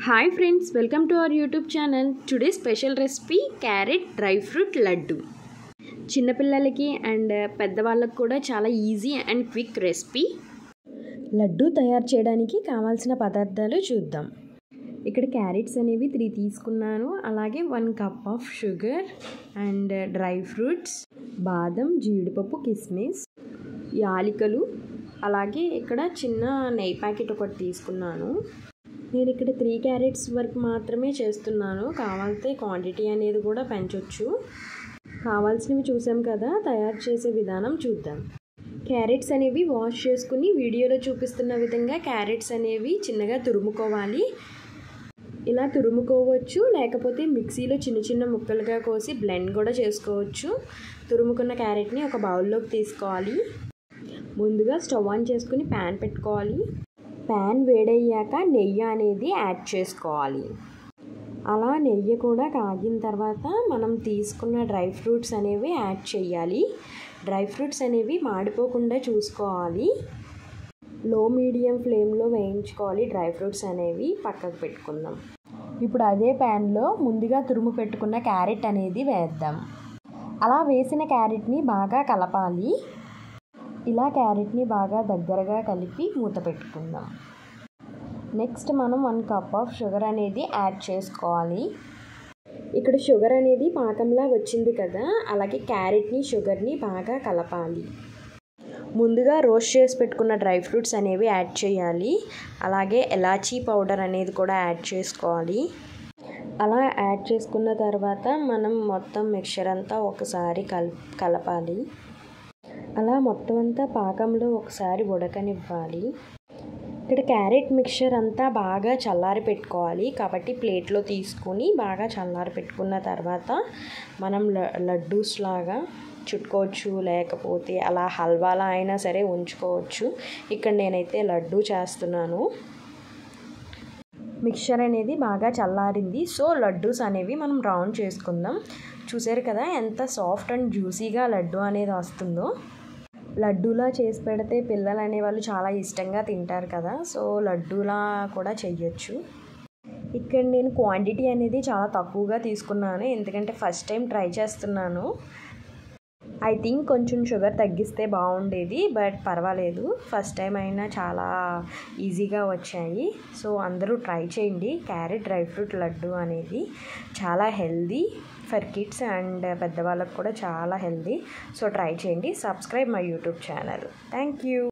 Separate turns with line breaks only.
Hi friends, welcome to our YouTube channel. Today's special recipe carrot dry fruit laddu. చిన్నపిల్లలకి and పెద్దవాళ్ళకి కూడా చాలా easy and quick recipe. Laddu తయారు చేయడానికి కావాల్సిన పదార్థాలు చూద్దాం. ఇక్కడ క్యారెట్స్ అనేవి 3 తీసుకున్నాను. అలాగే 1 cup of sugar and dry fruits, బాదం, జీడిపప్పు, కిస్మిస్, యాలకులు, అలాగే ఇక్కడ చిన్న నెయ్యి ప్యాకెట్ ఒకటి తీసుకున్నాను. నేను ఇక్కడ 3 క్యారెట్స్ వరకు మాత్రమే చేస్తున్నాను. కావాలంటే క్వాంటిటీ అనేది కూడా పెంచవచ్చు. కావాల్సినవి చూసాం కదా, తయారు చేసే విధానం చూద్దాం. క్యారెట్స్ అనేవి వాష్ చేసుకుని వీడియోలో చూపిస్తున్న విధంగా క్యారెట్స్ అనేవి చిన్నగా తురుముకోవాలి. ఇలా తురుముకోవచ్చు, లేకపోతే మిక్సీలో చిన్న చిన్న ముక్కలుగా కోసి బ్లెండ్ కూడా చేసుకోవచ్చు. తురుముకున్న క్యారెట్ని ఒక బౌల్లోకి తీసుకోవాలి. ముందుగా స్టవ్ ఆన్ చేసుకుని ప్యాన్ పెట్టుకోవాలి. ప్యాన్ వేడయ్యాక నెయ్యి అనేది యాడ్ చేసుకోవాలి. అలా నెయ్యి కూడా కాగిన తర్వాత మనం తీసుకున్న డ్రై ఫ్రూట్స్ అనేవి యాడ్ చేయాలి. డ్రై ఫ్రూట్స్ అనేవి మాడిపోకుండా చూసుకోవాలి. లో మీడియం ఫ్లేమ్లో వేయించుకోవాలి. డ్రై ఫ్రూట్స్ అనేవి పక్కకు పెట్టుకుందాం. ఇప్పుడు అదే ప్యాన్లో ముందుగా తురుము పెట్టుకున్న క్యారెట్ అనేది వేద్దాం. అలా వేసిన క్యారెట్ని బాగా కలపాలి. ఇలా క్యారెట్ని బాగా దగ్గరగా కలిపి మూత పెట్టుకుందాం. నెక్స్ట్ మనం 1 కప్ ఆఫ్ షుగర్ అనేది యాడ్ చేసుకోవాలి. ఇక్కడ షుగర్ అనేది పాకంలా వచ్చింది కదా, అలాగే క్యారెట్ని షుగర్ని బాగా కలపాలి. ముందుగా రోస్ట్ చేసి పెట్టుకున్న డ్రై ఫ్రూట్స్ అనేవి యాడ్ చేయాలి. అలాగే ఎలాచీ పౌడర్ అనేది కూడా యాడ్ చేసుకోవాలి. అలా యాడ్ చేసుకున్న తర్వాత మనం మొత్తం మిక్చర్ అంతా ఒకసారి కలపాలి. అలా మొత్తం అంతా పాకంలో ఒకసారి ఉడకనివ్వాలి. ఇక్కడ క్యారెట్ మిక్చర్ అంతా బాగా చల్లారి పెట్టుకోవాలి. కాబట్టి ప్లేట్లో తీసుకుని బాగా చల్లారి పెట్టుకున్న తర్వాత మనం లడ్డూస్ లాగా చుట్టుకోవచ్చు, లేకపోతే అలా హల్వాలా అయినా సరే ఉంచుకోవచ్చు. ఇక్కడ నేనైతే లడ్డు చేస్తున్నాను. మిక్చర్ అనేది బాగా చల్లారింది. సో లడ్డూస్ అనేవి మనం రౌండ్ చేసుకుందాం. చూసారు కదా ఎంత సాఫ్ట్ అండ్ జ్యూసీగా లడ్డు అనేది వస్తుందో. లడ్డూలా చేసి పెడితే పిల్లలు అనేవాళ్ళు చాలా ఇష్టంగా తింటారు కదా, సో లడ్డూలా కూడా చెయ్యొచ్చు. ఇక్కడ నేను క్వాంటిటీ అనేది చాలా తక్కువగా తీసుకున్నాను, ఎందుకంటే ఫస్ట్ టైం ట్రై చేస్తున్నాను. ఐ థింక్ కొంచెం షుగర్ తగ్గిస్తే బాగుండేది, బట్ పర్వాలేదు. ఫస్ట్ టైం అయినా చాలా ఈజీగా వచ్చాయి. సో అందరూ ట్రై చేయండి. క్యారెట్ డ్రై ఫ్రూట్ లడ్డు అనేది చాలా హెల్దీ ఫర్ కిడ్స్ అండ్ పెద్దవాళ్ళకు కూడా చాలా హెల్దీ. సో ట్రై చేయండి. Subscribe my YouTube channel. Thank you.